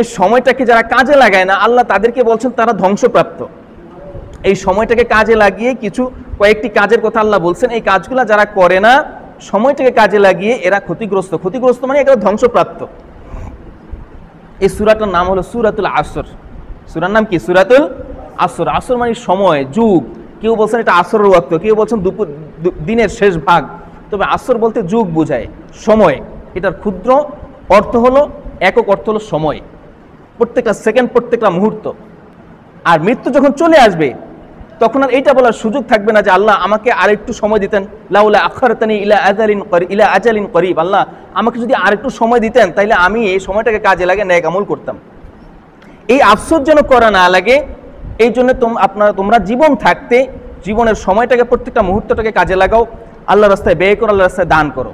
এই সময়টাকে যারা কাজে লাগায় না, আল্লাহ তাদেরকে বলছেন তারা ধ্বংসপ্রাপ্ত। এই সময়টাকে কাজে লাগিয়ে কয়েকটি কাজের কথা আল্লাহ বলছেন, এই কাজগুলো যারা করে না, সময়টাকে কাজে লাগিয়ে এরা ক্ষতিগ্রস্ত মানে এরা ধ্বংসপ্রাপ্ত। এই সূরাটার নাম হলো সূরাতুল আসর। সূরার নাম কি? সূরাতুল আসর। আসর মানে সময়, যুগ। কেউ বলছেন এটা আসরের ওয়াক্ত, কেউ বলছেন দিনের শেষ ভাগ। তবে আসর বলতে যুগ বোঝায়, সময়। এটার ক্ষুদ্র অর্থ হলো, একক অর্থ হলো সময়, প্রত্যেকটা সেকেন্ড, প্রত্যেকটা মুহূর্ত। আর মৃত্যু যখন চলে আসবে তখন আর এইটা বলার সুযোগ থাকবে না যে আল্লাহ আমাকে আর একটু সময় দিতেন, লাউলা আখারতানি ইলা আজালিন করিব, আল্লাহ আমাকে যদি আর একটু সময় দিতেন তাইলে আমি এই সময়টাকে কাজে লাগে নেক আমল করতাম। এই আফসোস যেন করা না লাগে, এই জন্য তোমরা জীবন থাকতে জীবনের সময়টাকে, প্রত্যেকটা মুহূর্তটাকে কাজে লাগাও, আল্লাহর রাস্তায় ব্যয় করো, আল্লাহর রাস্তায় দান করো।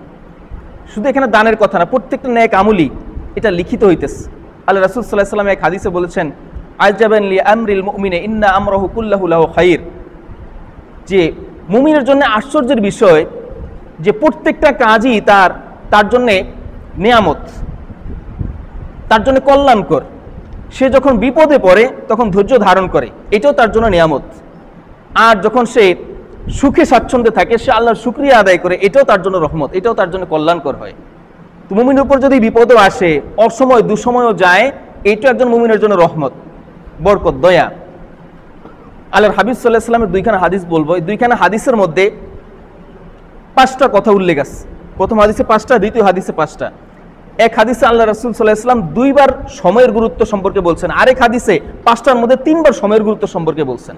শুধু এখানে দানের কথা না, প্রত্যেকটা নেক আমলই এটা লিখিত হইতেছে। আল্লাহ রাসূল সাল্লাল্লাহু আলাইহি ওয়াসাল্লাম এক হাদিসে বলেছেন, আজাবান লি আমরিল মুমিনি ইন্না আমরাহু কুল্লাহু লাহু খায়র, যে মুমিনের জন্য আশ্চর্যের বিষয় যে প্রত্যেকটা কাজই তার জন্য নিয়ামত, তার জন্য কল্যাণকর। সে যখন বিপদে পড়ে তখন ধৈর্য ধারণ করে, এটাও তার জন্য নিয়ামত। আর যখন সে সুখে স্বাচ্ছন্দ্যে থাকে, সে আল্লাহর শুকরিয়া আদায় করে, এটাও তার জন্য রহমত, এটাও তার জন্য কল্যাণকর হয়। তো মুমিনের উপর যদি বিপদও আসে, অসময় দুঃসময়ও যায়, এইটাও একজন মুমিনের জন্য রহমত, বরকত, দয়া। আল্লাহর হাবিব সাল্লাল্লাহু আলাইহি ওয়াসাল্লামের দুইখানা হাদিস বলবো। এই দুইখানা হাদিসের মধ্যে 5টা কথা উল্লেখ আছে। প্রথম হাদিসে 5টা, দ্বিতীয় হাদিসে 5টা। এক হাদিসে আল্লাহ রাসূল সাল্লাল্লাহু আলাইহি ওয়াসাল্লাম 2বার সময়ের গুরুত্ব সম্পর্কে বলছেন, আরেক হাদিসে 5টার মধ্যে 3বার সময়ের গুরুত্ব সম্পর্কে বলছেন।